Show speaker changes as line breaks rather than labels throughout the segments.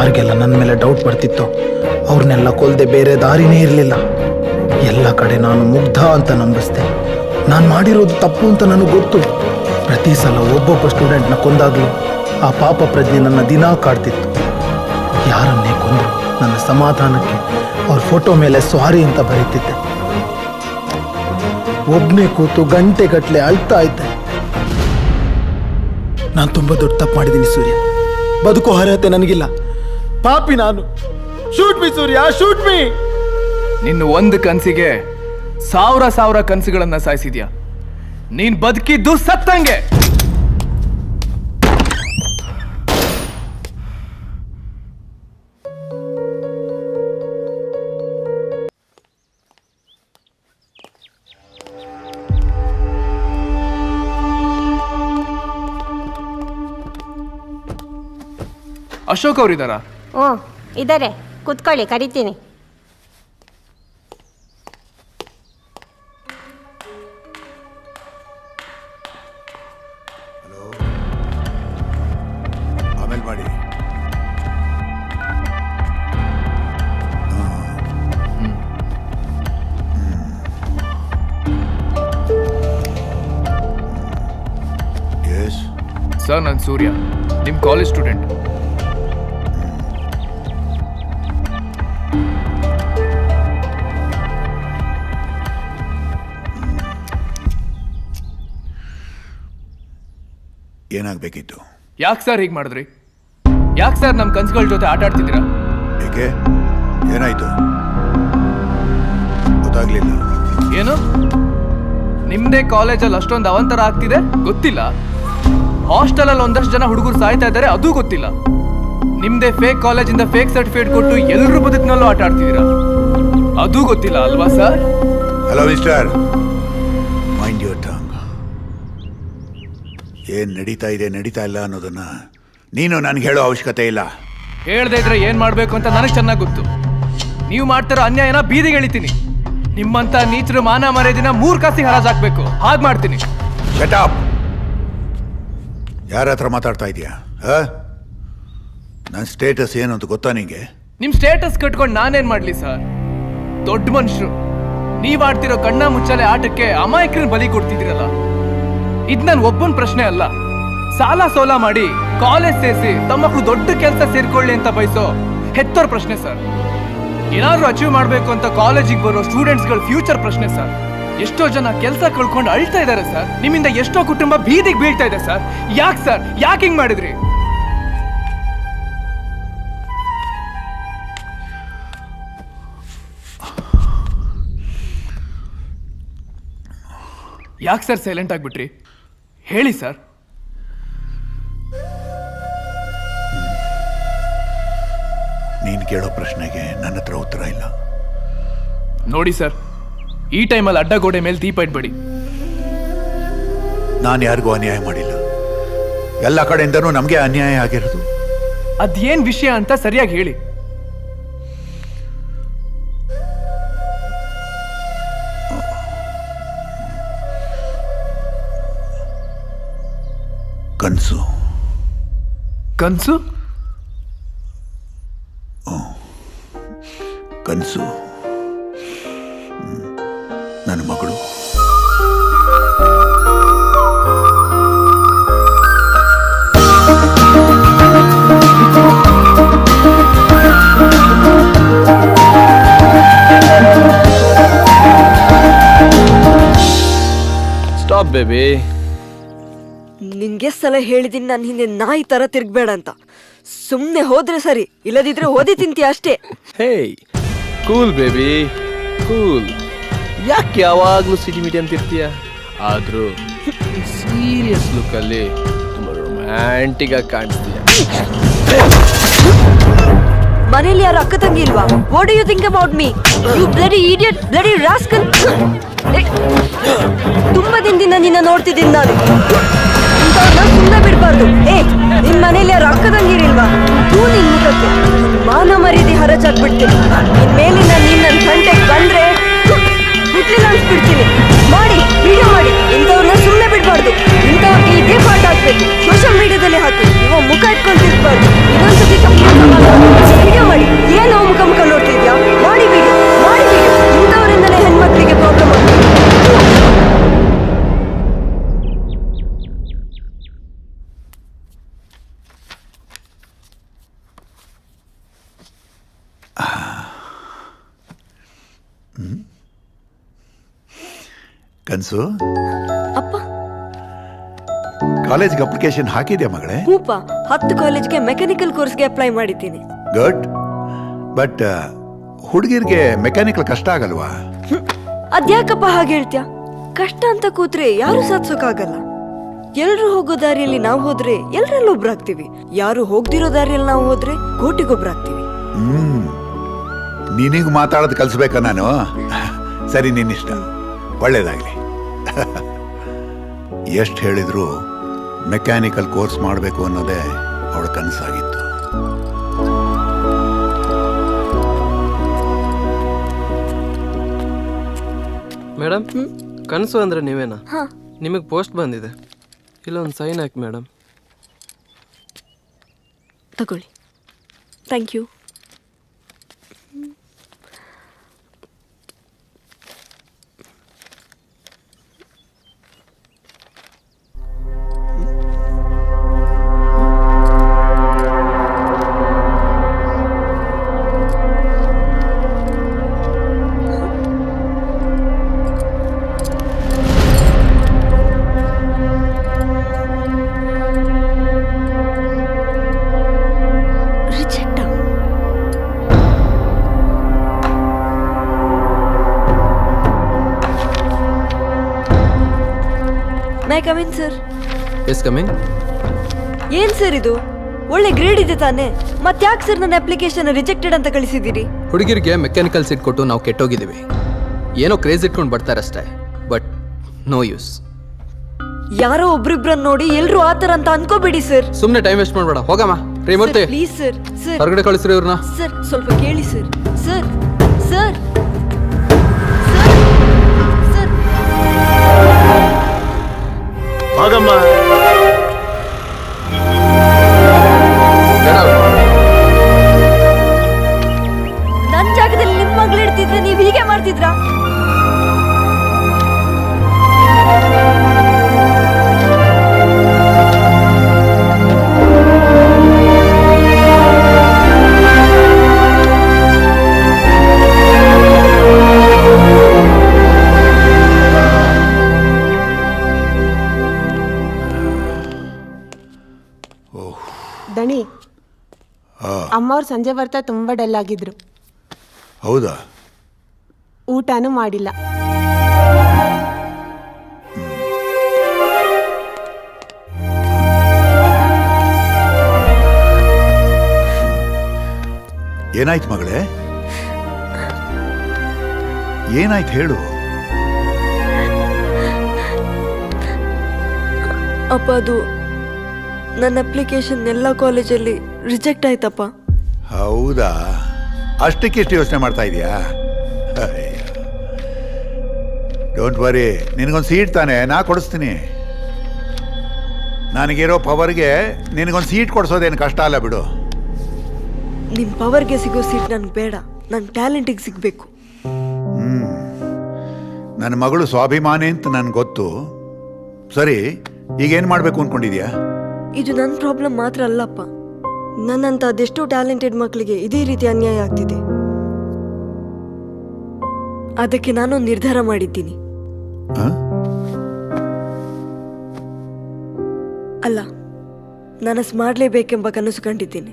ಯಾರಿಗೆಲ್ಲ ನನ್ನ ಮೇಲೆ ಡೌಟ್ ಬರ್ತಿತ್ತೋ ಅವ್ರನ್ನೆಲ್ಲ ಕೊಲ್ಲದೆ ಬೇರೆ ದಾರಿನೇ ಇರಲಿಲ್ಲ. ಎಲ್ಲ ಕಡೆ ನಾನು ಮುಗ್ಧ ಅಂತ ನಂಬಿಸ್ದೆ. ನಾನು ಮಾಡಿರೋದು ತಪ್ಪು ಅಂತ ನನಗೆ ಗೊತ್ತು. ಪ್ರತಿ ಸಲ ಒಬ್ಬೊಬ್ಬ ಸ್ಟೂಡೆಂಟ್ನ ಕೊಂದಾಗಲೂ ಆ ಪಾಪ ಪ್ರಜ್ಞೆ ನನ್ನ ದಿನಾ ಕಾಡ್ತಿತ್ತು. ಯಾರನ್ನೇ ಕೊಂದ್ರು ನನ್ನ ಸಮಾಧಾನಕ್ಕೆ ಅವ್ರ ಫೋಟೋ ಮೇಲೆ ಸಾರಿ ಅಂತ ಬರೀತಿದ್ದೆ. ಒಬ್ಬನೇ ಕೂತು ಗಂಟೆಗಟ್ಟಲೆ ಅಳ್ತಾ ಇದ್ದೆ. ನಾನು ತುಂಬ ದೊಡ್ಡ ತಪ್ಪು ಮಾಡಿದ್ದೀನಿ ಸೂರ್ಯ. ಬದುಕೋ ಅರ್ಹತೆ ನನಗಿಲ್ಲ. ಪಾಪಿ ನಾನು. ಶೂಟ್ ಮೀ ಸೂರ್ಯ, ಶೂಟ್ ಮೀ.
ನಿನ್ನ ಒಂದು ಕನಸಿಗೆ ಸಾವಿರ ಕನಸುಗಳನ್ನ ಸಾಯಿಸಿದ್ಯಾ. ನೀನ್ ಬದುಕಿದ್ದು ಸತ್ತಂಗೆ. ಅಶೋಕ್ ಅವರಿದ್ದಾರಾ?
ಇದ್ದಾರೆ, ಕುತ್ಕೊಳ್ಳಿ, ಕರಿತೀನಿ.
ಹಲೋ, ಆಮೇಲೆ ಮಾಡಿ. ಎಸ್
ಸರ್, ನಾನು ಸೂರ್ಯ, ನಿಮ್ಮ ಕಾಲೇಜ್ ಸ್ಟೂಡೆಂಟ್.
ಏನಾಗಬೇಕಿತ್ತು?
ಯಾಕೆ ಸರ್ ಹೀಗೆ ಮಾಡಿದ್ರಿ? ಯಾಕೆ ಸರ್ ನಮ್ಮ ಕನ್ಸುಗಳ ಜೊತೆ ಆಟ ಆಡ್ತಿದ್ದೀರಾ?
ಏಕೆ, ಏನಾಯ್ತು? ಗೊತ್ತಾಗ್ಲಿಲ್ಲ.
ಏನು ನಿಮ್ದೇ ಕಾಲೇಜಲ್ಲಿ ಅಷ್ಟೊಂದು ಅವಂತರ ಆಗ್ತಿದೆ ಗೊತ್ತಿಲ್ಲ? ಹಾಸ್ಟೆಲಲ್ಲಿ ಒಂದಷ್ಟು ಜನ ಹುಡುಗರು ಸಾಯ್ತಾ ಇದ್ದಾರೆ ಅದು ಗೊತ್ತಿಲ್ಲ? ನಿಮ್ದೇ ಫೇಕ್ ಕಾಲೇಜಿಂದ ಫೇಕ್ ಸರ್ಟಿಫಿಕೇಟ್ ಕೊಟ್ಟು ಎಲ್ಲರೂ ಬದುಕಿನಲ್ಲೂ ಆಟ ಆಡ್ತಿದ್ದೀರಾ ಅದು ಗೊತ್ತಿಲ್ಲ ಅಲ್ವಾ sir?
Hello mister, mind your tongue. ಏನ್ ನಡೀತಾ ಇದೆ ನಡೀತಾ ಇಲ್ಲ ಅನ್ನೋದನ್ನ ನೀನು ನನಗೆ ಹೇಳೋ ಅವಶ್ಯಕತೆ ಇಲ್ಲ.
ಹೇಳ್ದೆ ಇದ್ರೆ ಏನ್ ಮಾಡ್ಬೇಕು ಅಂತ ನನಗೆ ಚೆನ್ನಾಗಿ ಗೊತ್ತು. ನೀವು ಮಾಡ್ತಿರೋ ಅನ್ಯಾಯನ ಬೀದಿಗೆ ಎಳಿತೀನಿ. ನಿಮ್ಮಂತ ನೀಚರು ಮಾನ ಮರ್ಯಾದಿನ 3 ಕಾಸಿಗೆ ಹರಾಜಾಕ್ಬೇಕು, ಹಾಗೆ ಮಾಡ್ತೀನಿ.
Shut up. ಯಾರ ಹತ್ರ ಮಾತಾಡ್ತಾ ಇದೀಯಾ? ನನ್ನ ಸ್ಟೇಟಸ್ ಏನು ಅಂತ ಗೊತ್ತಾ ನಿಂಗೆ?
ನಿಮ್ ಸ್ಟೇಟಸ್ ಕಟ್ಕೊಂಡು ನಾನೇನ್ ಮಾಡ್ಲಿ ಸರ್? ದೊಡ್ಡ ಮನುಷ್ಯರು ನೀವ್ ಆಡ್ತಿರೋ ಕಣ್ಣ ಮುಚ್ಚಾಲೆ ಆಟಕ್ಕೆ ಅಮಾಯಕರನ್ನ ಬಲಿ ಕೊಡ್ತಿದ್ದೀರಲ್ಲ. ಇದ್ ನನ್ ಒಬ್ಬನ ಪ್ರಶ್ನೆ ಅಲ್ಲ. ಸಾಲ ಸೋಲ ಮಾಡಿ ಕಾಲೇಜ್ ಸೇರಿಸಿ ತಮ್ಮ ಮಕ್ಕಳು ದೊಡ್ಡ ಕೆಲಸ ಸೇರ್ಕೊಳ್ಳಿ ಅಂತ ಬಯಸೋ ಹೆತ್ತೋರ್ ಪ್ರಶ್ನೆ ಸರ್. ಏನಾದ್ರೂ ಅಚೀವ್ ಮಾಡ್ಬೇಕು ಅಂತ ಕಾಲೇಜಿಗೆ ಬರೋ ಸ್ಟೂಡೆಂಟ್ಸ್ಗಳ ಫ್ಯೂಚರ್ ಪ್ರಶ್ನೆ ಸರ್. ಎಷ್ಟೋ ಜನ ಕೆಲಸ ಕಳ್ಕೊಂಡು ಅಳ್ತಾ ಇದ್ದಾರೆ ಸರ್. ನಿಮ್ಮಿಂದ ಎಷ್ಟೋ ಕುಟುಂಬ ಬೀದಿಗೆ ಬೀಳ್ತಾ ಇದೆ ಸರ್. ಯಾಕೆ ಸರ್, ಯಾಕೆ ಹಿಂಗ್ ಮಾಡಿದ್ರಿ? ಯಾಕೆ ಸರ್ ಸೈಲೆಂಟ್ ಆಗ್ಬಿಟ್ರಿ? ಹೇಳಿ ಸರ್.
ನೀನು ಕೇಳೋ ಪ್ರಶ್ನೆಗೆ ನನ್ನ ಹತ್ರ ಉತ್ತರ ಇಲ್ಲ.
ನೋಡಿ ಸರ್, ಈ ಟೈಮಲ್ಲಿ ಅಡ್ಡಗೋಡೆ ಮೇಲೆ ದೀಪ ಇಟ್ಬೇಡಿ.
ನಾನು ಯಾರಿಗೂ ಅನ್ಯಾಯ ಮಾಡಿಲ್ಲ. ಎಲ್ಲ ಕಡೆಯಿಂದನೂ ನಮಗೆ ಅನ್ಯಾಯ ಆಗಿರೋದು.
ಅದೇನ್ ವಿಷಯ ಅಂತ ಸರಿಯಾಗಿ ಹೇಳಿ.
ಕನಸು.
ಕನಸು?
ಕನಸು ನನ್ನ ಮಗಳು.
Stop baby.
ನಿನ್ಗೆ ಸಲ ಹೇಳಿದೀನಿ ನಾನು ಹಿಂದೆ ನಾಯಿ ತರ ತಿರ್ಗ್ಬೇಡ ಅಂತ. ಸುಮ್ನೆ ಹೋದ್ರೆ ಸರಿ, ಇಲ್ಲದಿದ್ರೆ ಓದಿ ತಿಂತೀಯ ಅಷ್ಟೇ.
ಹೇ ಕೂಲ್ ಬೇಬಿ ಕೂಲ್. ಯಾಕೆ ಯಾವಾಗ್ಲೂ ಸಿಟಿ ಮಿಟಿ ಅಂತಿರ್ತೀಯ? ಆದ್ರೂ ಸೀರಿಯಸ್ ಲುಕ್ ಅಲ್ಲಿ ತುಂಬಾ ರೊಮ್ಯಾಂಟಿಕ್ ಆಗಿ ಕಾಣಿಸ್ತೀಯ.
ಮನೇಲಿ ಯಾರು ಅಕ್ಕ ತಂಗಿ ಇಲ್ವಾ? What do you think about me, you bloody idiot, bloody rascal. ತುಂಬಾ ದಿನದಿಂದ ನಿನ್ನ ನೋಡ್ತಿದ್ದೀನಿ ನಾನು. ಇಂಥವ್ರನ್ನ ಸುಮ್ಮನೆ ಬಿಡ್ಬಾರ್ದು. ನಿನ್ ಮನೇಲಿ ಯಾರು ಅಕ್ಕ ತಂಗಿರಿಲ್ವಾ? ತೂ ನಿನ್ ಮುಖಕ್ಕೆ ಮಾನ ಮರ್ಯಾದೆ ಹರಚಾಕ್ಬಿಡ್ತೀನಿ. ಇನ್ಮೇಲಿಂದ ನೀನ್ ನನ್ನ ಗಂಟೆಗೆ ಬಂದ್ರೆ ಹುಟ್ಲಿಲ್ಲ ಅನ್ಸ್ಬಿಡ್ತೀನಿ. ಮಾಡಿ ವಿಡಿಯೋ ಮಾಡಿ. ಇಂಥವ್ರನ್ನ ಸುಮ್ಮನೆ ಬಿಡ್ಬಾರ್ದು. ಇಂಥವ್ರಿಗೆ ಇದೇ ಪಾಠ ಆಗ್ಬೇಕು. ಸೋಷಿಯಲ್ ಮೀಡಿಯಾದಲ್ಲಿ ಹಾಕಿ. ಇವಾಗ ಮುಖ ಇಟ್ಕೊಂಡು ತಿರ್ಬಾರ್ದು. ಇನ್ನೊಂದ್ಸತಿ ತಪ್ಪು
ಕನಸು?
ಅಪ್ಪ
ಕಾಲೇಜ್ಗೆ ಅಪ್ಲಿಕೇಶನ್ ಹಾಕಿದ್ಯಾ ಮಗಳೇ?
ಹೂಪ 10 ಕಾಲೇಜ್ಗೆ ಮೆಕ್ಯಾನಿಕಲ್ ಕೋರ್ಸ್ಗೆ ಅಪ್ಲೈ ಮಾಡಿದ್ದೀನಿ.
ಗುಡ್. ಬಟ್ ಹುಡುಗಿರ್ಗೆ ಮೆಕ್ಯಾನಿಕಲ್ ಕಷ್ಟ ಆಗಲ್ವಾ?
ಅದ್ಯಾಕಪ್ಪ ಹಾಗೆ ಹೇಳ್ತ್ಯಾ? ಕಷ್ಟ ಅಂತ ಕೂತ್ರೆ ಯಾರು ಸಾಧಿಸೋಕ್ಕಾಗಲ್ಲ. ಎಲ್ರು ಹೋಗೋ ದಾರಿಯಲ್ಲಿ ನಾವು ಹೋದ್ರೆ ಎಲ್ರಲ್ಲೊಬ್ರಾಗ್ತೀವಿ. ಯಾರು ಹೋಗ್ದಿರೋ ದಾರಿಯಲ್ಲಿ ನಾವು ಹೋದ್ರೆ ಕೋಟಿಗೊಬ್ರಾಗ್ತೀವಿ.
ನಿನಗೆ ಮಾತಾಡೋದು ಕಲಿಸ್ಬೇಕಾ ನಾನು? ಸರಿ, ನಿನ್ನಿಷ್ಟ. ಒಳ್ಳೇದಾಗ್ಲಿ. ಎಷ್ಟು ಹೇಳಿದ್ರು ಮೆಕ್ಯಾನಿಕಲ್ ಕೋರ್ಸ್ ಮಾಡಬೇಕು ಅನ್ನೋದೇ ಅವಳ ಕನಸಾಗಿತ್ತು.
ಮೇಡಮ್, ಕನಸು ಅಂದ್ರೆ ನೀವೇನಾ?
ಹಾ,
ನಿಮಗೆ ಪೋಸ್ಟ್ ಬಂದಿದೆ, ಇಲ್ಲೊಂದು ಸೈನ್ ಹಾಕಿ ಮೇಡಮ್.
ತಗೊಳ್ಳಿ. Thank you. May come in sir.
Yes coming.
ಏನ್ ಸರ್ ಇದು? ಒಳ್ಳೆ ಗ್ರೇಡ್ ಇದೆ ತಾನೆ, ಮತ್ತ್ಯಾಕೆ ಸರ್ ನನ್ನ ಅಪ್ಲಿಕೇಶನ್ ರಿಜೆಕ್ಟೆಡ್ ಅಂತ ಕಳಿಸಿದ್ದೀರಿ?
ಹುಡುಗಿರಿಗೆ ಮೆಕ್ಯಾನಿಕಲ್ ಸೀಟ್ ಕೊಟ್ಟು ನಾವು ಕೆಟ್ಟೋಗಿದ್ದೀವಿ. ಏನೋ ಕ್ರೇಜ್ ಇಟ್ಕೊಂಡು ಬರ್ತಾರಷ್ಟೇ, ಬಟ್ ನೋ ಯೂಸ್.
ಯಾರೋ ಒಬ್ರಿಬ್ರನ್ನ ನೋಡಿ ಎಲ್ರು ಆತರ ಅಂತ ಅನ್ಕೋಬೇಡಿ ಸರ್.
ಸುಮ್ಮನೆ ಟೈಮ್ ವೇಸ್ಟ್ ಮಾಡಬೇಡ, ಹೋಗಮ್ಮ. ರೇಮೂರ್ತಿ,
ಪ್ಲೀಸ್ ಸರ್. ಸರ್
ಹೊರಗಡೆ ಕಳಿಸ್ರಿ ಇವ್ರನ್ನ.
ಸರ್ ಸ್ವಲ್ಪ ಕೇಳಿ ಸರ್. ಸರ್ ಸರ್ ಸರ್
ಹೋಗಮ್ಮ.
ನನ್ ಜಾಗದಲ್ಲಿ ನಿಮ್ ಮಗಳು ಇಡ್ತಿದ್ರೆ ನೀವ್ ಹೀಗೆ ಮಾಡ್ತಿದ್ರಾ?
ದಣಿ, ಅಮ್ಮವ್ರು ಸಂಜೆ ಬರ್ತಾ ತುಂಬ ಡಲ್ ಆಗಿದ್ರು.
ಹೌದಾ?
ಊಟನೂ ಮಾಡಿಲ್ಲ.
ಏನಾಯ್ತು ಮಗಳೇ? ಏನಾಯ್ತು ಹೇಳು.
ಅಪ್ಪ, ಅದು ನನ್ನ ಅಪ್ಲಿಕೇಶನ್ ಎಲ್ಲ ಕಾಲೇಜಲ್ಲಿ ರಿಜೆಕ್ಟ್ ಆಯ್ತಪ್ಪ.
ಹೌದಾ? ಅಷ್ಟಕ್ಕಿಷ್ಟು ಯೋಚನೆ ಮಾಡ್ತಾ ಇದೀಯಾ? ಡೋಂಟ್ ವರಿ, ನಿನಗೊಂದು ಸೀಟ್ ತಾನೆ ನಾ ಕೊಡಿಸ್ತೀನಿ. ನನಗಿರೋ ಪವರ್ಗೆ ನಿನಗೊಂದು ಸೀಟ್ ಕೊಡಿಸೋದೇನು ಕಷ್ಟ ಅಲ್ಲ ಬಿಡು.
ನಿಮ್ ಪವರ್ಗೆ ಸಿಗೋ ಸೀಟ್ ನನ್ಗೆ ಬೇಡ, ನನ್ನ ಟ್ಯಾಲೆಂಟಿಗೆ ಸಿಗ್ಬೇಕು.
ನನ್ನ ಮಗಳು ಸ್ವಾಭಿಮಾನಿ ಅಂತ ನನ್ಗೆ ಗೊತ್ತು. ಸರಿ, ಈಗೇನು ಮಾಡಬೇಕು ಅಂದ್ಕೊಂಡಿದ್ಯಾ?
ಇದು ನನ್ನ ಪ್ರಾಬ್ಲಮ್ ಮಾತ್ರ ಅಲ್ಲಪ್ಪ. ನನ್ನಂತ ಅದೆಷ್ಟೋ ಟ್ಯಾಲೆಂಟೆಡ್ ಮಕ್ಕಳಿಗೆ ಇದೇ ರೀತಿ ಅನ್ಯಾಯ ಆಗ್ತಿದೆ. ಅದಕ್ಕೆ ನಾನೊಂದು ನಿರ್ಧಾರ ಮಾಡಿದ್ದೀನಿ. ಅಲ್ಲ, ನನಸ್ ಮಾಡಲೇಬೇಕೆಂಬ ಕನಸು ಕಂಡಿದ್ದೀನಿ.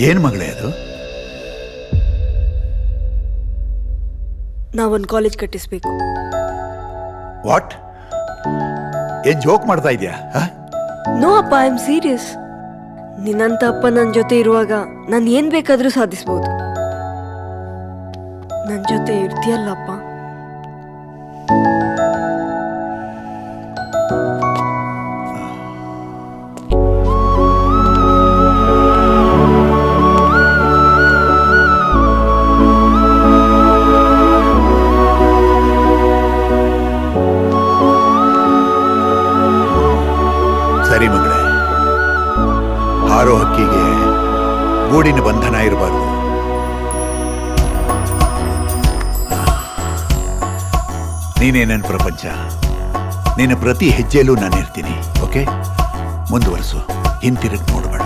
ಏನು ಮಗಳೇ ಅದು?
ನಾವೊಂದು ಕಾಲೇಜ್ ಕಟ್ಟಿಸ್ಬೇಕು.
ವಾಟ್? ಏನ್ ಜೋಕ್ ಮಾಡ್ತಾ ಇದೆಯಾ?
ನೋ ಅಪ್ಪ, ಐ ಆಮ್ ಸೀರಿಯಸ್. ನಿನ್ನಂತ ಅಪ್ಪ ನನ್ನ ಜೊತೆ ಇರುವಾಗ ನಾನು ಏನ್ ಬೇಕಾದ್ರೂ ಸಾಧಿಸ್ಬೋದು. ನನ್ನ ಜೊತೆ ಇರ್ತೀಯಲ್ಲಪ್ಪ.
ಸರಿ ಮಗಳೇ, ಹಾರೋ ಹಕ್ಕಿಗೆ ಗೂಡಿನ ಬಂಧನ ಇರಬಾರ್ದು. ನೀನೇ ನನ್ನ ಪ್ರಪಂಚ. ನಿನ್ನ ಪ್ರತಿ ಹೆಜ್ಜೆಯಲ್ಲೂ ನಾನು ಇರ್ತೀನಿ. ಓಕೆ, ಮುಂದುವರಿಸು, ಹಿಂತಿರುಗಿ ನೋಡಬೇಡ.